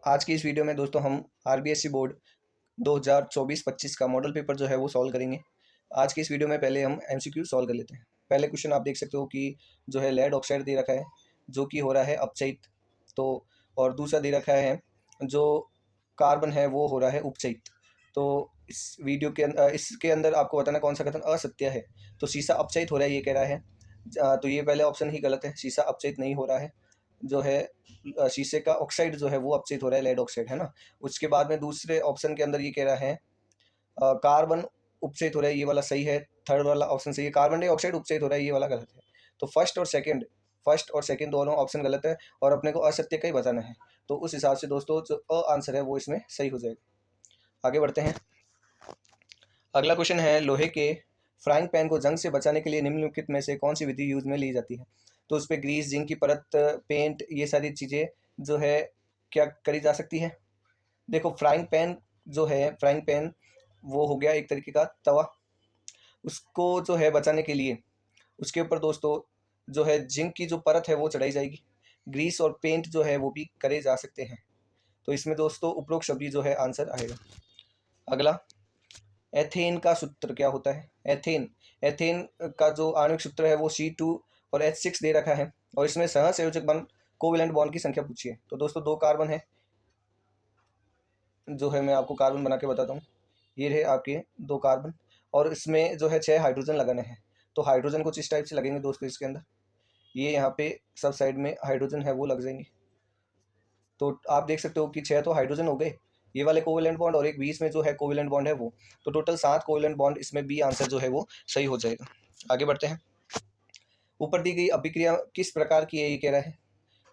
आज की इस वीडियो में दोस्तों हम आरबीएससी बोर्ड 2024-25 का मॉडल पेपर जो है वो सॉल्व करेंगे। आज की इस वीडियो में पहले हम एमसीक्यू सॉल्व कर लेते हैं। पहले क्वेश्चन आप देख सकते हो कि जो है लेड ऑक्साइड दे रखा है जो कि हो रहा है अपचयित, तो और दूसरा दे रखा है जो कार्बन है वो हो रहा है उपचयित। तो इस वीडियो के इसके अंदर आपको बताना कौन सा कथन असत्य है। तो शीशा अपचयित हो रहा है ये कह रहा है, तो ये पहले ऑप्शन ही गलत है, शीशा अपचयित नहीं हो रहा है। जो है शीशे का ऑक्साइड जो है वो अपचयित हो रहा है, लेड ऑक्साइड है ना। उसके बाद में दूसरे ऑप्शन के अंदर ये कह रहा है कार्बन उपचयित हो रहा है, ये वाला सही है। थर्ड वाला ऑप्शन सही है, कार्बन डाइऑक्साइड उपचयित हो रहा है, ये वाला गलत है। तो फर्स्ट और सेकंड दोनों ऑप्शन गलत है और अपने को असत्य का ही बताना है। तो उस हिसाब से दोस्तों जो आंसर है वो इसमें सही हो जाएगा। आगे बढ़ते हैं। अगला क्वेश्चन है, लोहे के फ्राइंग पैन को जंग से बचाने के लिए निम्नलिखित में से कौन सी विधि यूज में ली जाती है। तो उस पर ग्रीस, जिंक की परत, पेंट, ये सारी चीज़ें जो है क्या करी जा सकती है। देखो फ्राइंग पैन जो है, फ्राइंग पैन वो हो गया एक तरीके का तवा, उसको जो है बचाने के लिए उसके ऊपर दोस्तों जो है जिंक की जो परत है वो चढ़ाई जाएगी। ग्रीस और पेंट जो है वो भी करे जा सकते हैं। तो इसमें दोस्तों उपरोक्त सभी जो है आंसर आएगा। अगला, एथेन का सूत्र क्या होता है। एथेन एथेन का जो आणविक सूत्र है वो C2 और H6 दे रखा है और इसमें सहसंयोजक बंध कोवेलेंट बॉन्ड की संख्या पूछी है। तो दोस्तों दो कार्बन है, जो है मैं आपको कार्बन बना के बताता हूँ। ये रहे आपके दो कार्बन और इसमें जो है 6 हाइड्रोजन लगाने हैं। तो हाइड्रोजन कुछ इस टाइप से लगेंगे दोस्तों इसके अंदर, ये यहाँ पे सब साइड में हाइड्रोजन है वो लग जाएंगे। तो आप देख सकते हो कि 6 तो हाइड्रोजन हो गए, ये वाले कोवेलेंट बॉन्ड और एक बीच में जो है कोवेलेंट बॉन्ड है वो, तो टोटल 7 कोवेलेंट बॉन्ड, इसमें बी आंसर जो है वो सही हो जाएगा। आगे बढ़ते हैं। ऊपर दी गई अभिक्रिया किस प्रकार की है ये कह रहा है।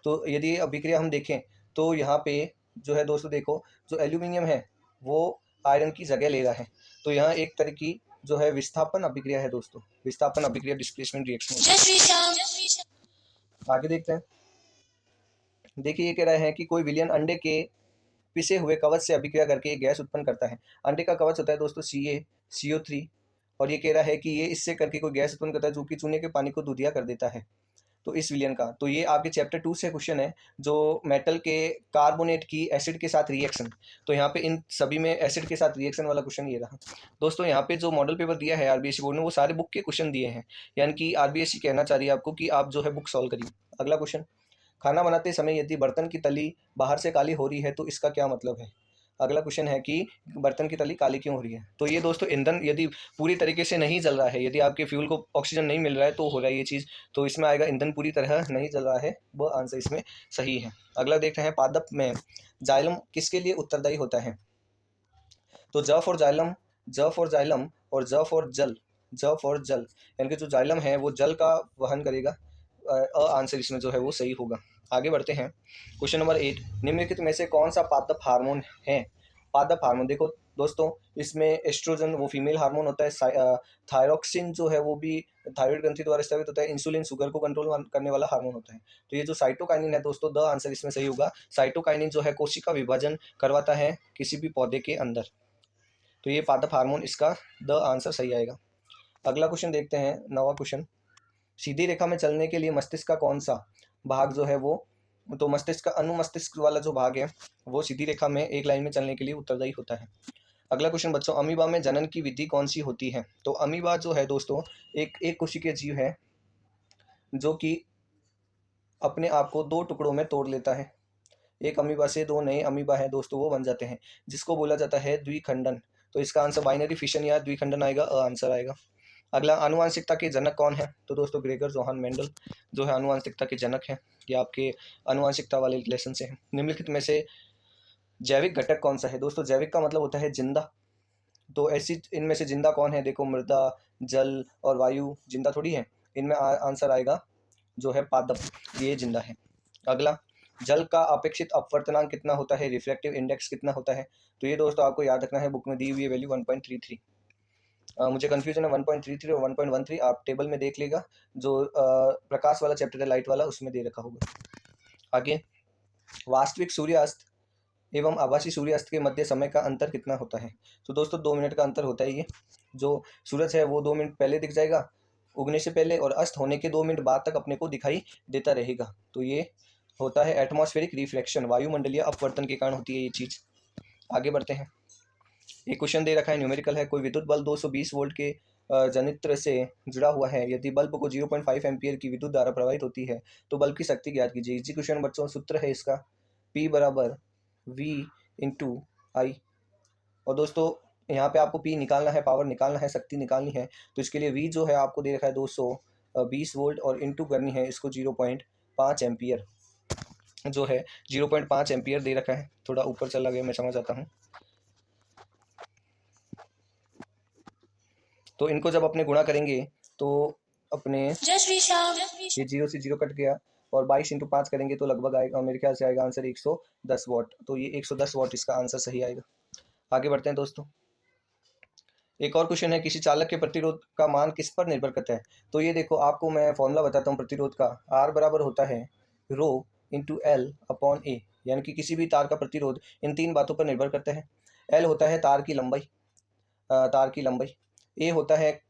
तो यदि ये अभिक्रिया हम देखें तो यहाँ पे जो है दोस्तों देखो, जो एल्यूमिनियम है वो आयरन की जगह ले रहा है। तो यहाँ एक तरह की जो है विस्थापन अभिक्रिया है दोस्तों, विस्थापन अभिक्रिया, डिस्प्लेसमेंट रिएक्शन। आगे देखते हैं। देखिए ये कह रहा है कि कोई विलियन अंडे के पिसे हुए कवच से अभिक्रिया करके एक गैस उत्पन्न करता है। अंडे का कवच होता है दोस्तों CaCO3, और ये कह रहा है कि ये इससे करके कोई गैस उत्पन्न करता है जो कि चूने के पानी को दूधिया कर देता है। तो इस विलियन का, तो ये आपके चैप्टर 2 से क्वेश्चन है, जो मेटल के कार्बोनेट की एसिड के साथ रिएक्शन। तो यहाँ पे इन सभी में एसिड के साथ रिएक्शन वाला क्वेश्चन ये रहा दोस्तों। यहाँ पे जो मॉडल पेपर दिया है आरबीएससी बोर्ड ने वो सारे बुक के क्वेश्चन दिए हैं, यानी कि आरबीएससी कहना चाह रही है आपको कि आप जो है बुक सॉल्व करिए। अगला क्वेश्चन, खाना बनाते समय यदि बर्तन की तली बाहर से काली हो रही है तो इसका क्या मतलब है। अगला क्वेश्चन है कि बर्तन की तली काली क्यों हो रही है। तो ये दोस्तों ईंधन यदि पूरी तरीके से नहीं जल रहा है, यदि आपके फ्यूल को ऑक्सीजन नहीं मिल रहा है तो हो रहा है ये चीज़। तो इसमें आएगा ईंधन पूरी तरह नहीं जल रहा है, वह आंसर इसमें सही है। अगला देखते हैं, पादप में जाइलम किसके लिए उत्तरदायी होता है। तो ज फॉर जाइलम, ज फॉर जाइलम और ज फॉर जल, ज फॉर जल, यानी कि जो जाइलम है वो जल का वहन करेगा। आंसर इसमें जो है वो सही होगा। आगे बढ़ते हैं। क्वेश्चन नंबर 8, निम्नलिखित में से कौन सा पादप हार्मोन है। पादप हार्मोन देखो दोस्तों, इसमें एस्ट्रोजन वो फीमेल हार्मोन होता है, थायरोक्सिन जो है वो भी थायराइड ग्रंथि द्वारा स्रावित होता है, इंसुलिन शुगर को कंट्रोल करने वाला हार्मोन होता है। तो ये जो साइटोकाइनिन है दोस्तों, द आंसर इसमें सही होगा। साइटोकाइनिन जो है कोशिका विभाजन करवाता है किसी भी पौधे के अंदर। तो ये पादप हार्मोन, इसका द आंसर सही आएगा। अगला क्वेश्चन देखते हैं, 9वां क्वेश्चन, सीधी रेखा में चलने के लिए मस्तिष्क का कौन सा भाग जो है वो, तो मस्तिष्क का अनुमस्तिष्क वाला जो भाग है वो सीधी रेखा में एक लाइन में चलने के लिए उत्तरदायी होता है। अगला क्वेश्चन बच्चों, अमीबा में जनन की विधि कौन सी होती है। तो अमीबा जो है दोस्तों एक कोशिकीय जीव है जो कि अपने आप को दो टुकड़ों में तोड़ लेता है। एक अमीबा से दो नए अमीबा है दोस्तों वो बन जाते हैं, जिसको बोला जाता है द्विखंडन। तो इसका आंसर बाइनरी फिशन या द्विखंडन आएगा, आंसर आएगा। अगला, आनुवांशिकता के जनक कौन है। तो दोस्तों ग्रेगर जोहान मेंडल जो है आनुवांशिकता के जनक हैं। ये आपके आनुवांशिकता वाले लेसन से हैं। निम्नलिखित में से जैविक घटक कौन सा है। दोस्तों जैविक का मतलब होता है जिंदा। तो ऐसी इनमें से जिंदा कौन है, देखो मृदा, जल और वायु जिंदा थोड़ी है। इनमें आंसर आएगा जो है पादप, ये जिंदा है। अगला, जल का अपेक्षित अपवर्तनांक कितना होता है, रिफ्रैक्टिव इंडेक्स कितना होता है। तो ये दोस्तों आपको याद रखना है, बुक में दी हुई है वैल्यू 1.33। मुझे कन्फ्यूजन है 1.33 और 1.13, आप टेबल में देख लेगा, जो प्रकाश वाला चैप्टर है लाइट वाला उसमें दे रखा होगा। आगे, वास्तविक सूर्यास्त एवं आभासी सूर्यास्त के मध्य समय का अंतर कितना होता है। तो दोस्तों 2 मिनट का अंतर होता है। ये जो सूरज है वो 2 मिनट पहले दिख जाएगा उगने से पहले, और अस्त होने के 2 मिनट बाद तक अपने को दिखाई देता रहेगा। तो ये होता है एटमॉस्फेरिक रिफ्लेक्शन, वायुमंडलीय अपवर्तन के कारण होती है ये चीज़। आगे बढ़ते हैं। एक क्वेश्चन दे रखा है, न्यूमेरिकल है। कोई विद्युत बल 220 वोल्ट के जनित्र से जुड़ा हुआ है। यदि बल्ब को 0.5 एम्पियर की विद्युत धारा प्रवाहित होती है तो बल्ब की शक्ति ज्ञात कीजिए। इजी क्वेश्चन बच्चों, सूत्र है इसका P बराबर V इंटू आई। और दोस्तों यहाँ पे आपको P निकालना है, पावर निकालना है, शक्ति निकालनी है। तो इसके लिए V जो है आपको दे रखा है 220 वोल्ट और इंटू करनी है इसको 0.5 एम्पियर, जो है 0.5 एम्पियर दे रखा है। थोड़ा ऊपर चला गया, मैं समझ आता हूँ। तो इनको जब अपने गुणा करेंगे तो अपने ये 0 से 0 कट गया और 22 इंटू 5 करेंगे तो लगभग आएगा, मेरे ख्याल से आएगा आंसर 110 वॉट। तो ये 110 वॉट इसका आंसर सही आएगा। आगे बढ़ते हैं दोस्तों। एक और क्वेश्चन है, किसी चालक के प्रतिरोध का मान किस पर निर्भर करता है। तो ये देखो, आपको मैं फॉर्मूला बताता हूँ प्रतिरोध का। R बराबर होता है रो इंटू एल अपॉन ए, यानी कि किसी भी तार का प्रतिरोध इन तीन बातों पर निर्भर करता है। एल होता है तार की लंबाई, ए होता है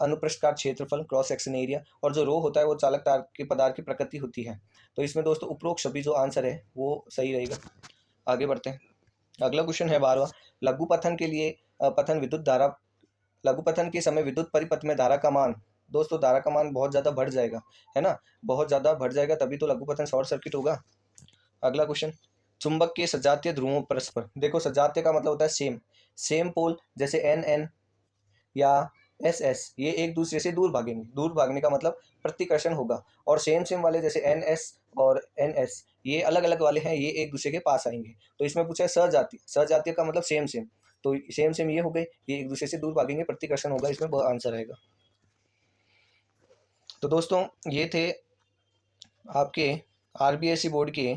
अनुप्रस्थ काट क्षेत्रफल, क्रॉस सेक्शन एरिया, और जो रो होता है वो चालक तार के पदार्थ की प्रकृति होती है। तो इसमें दोस्तों उपरोक्त सभी जो आंसर है वो सही रहेगा। आगे बढ़ते हैं। अगला क्वेश्चन है 12वां। लघुपथन के लिए लघुपथन के समय विद्युत परिपथ में धारा का मान, दोस्तों धारा का मान बहुत ज़्यादा बढ़ जाएगा, है ना, बहुत ज़्यादा बढ़ जाएगा, तभी तो लघुपथन शॉर्ट सर्किट होगा। अगला क्वेश्चन, चुंबक के सजातीय ध्रुवों परस्पर, देखो सजातीय का मतलब होता है सेम पोल, जैसे NN या SS, ये एक दूसरे से दूर भागेंगे। दूर भागने का मतलब प्रतिकर्षण होगा। और सेम वाले जैसे NS और NS, ये अलग अलग वाले हैं, ये एक दूसरे के पास आएंगे। तो इसमें पूछा है सजातीय का मतलब सेम, तो सेम ये हो गए, ये एक दूसरे से दूर भागेंगे, प्रतिकर्षण होगा, इसमें वो आंसर आएगा। तो दोस्तों ये थे आपके RBSc बोर्ड के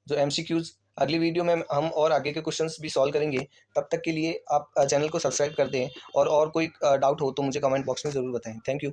जो MCQs। अगली वीडियो में हम और आगे के क्वेश्चंस भी सॉल्व करेंगे। तब तक के लिए आप चैनल को सब्सक्राइब कर दें, और कोई डाउट हो तो मुझे कमेंट बॉक्स में ज़रूर बताएं। Thank you.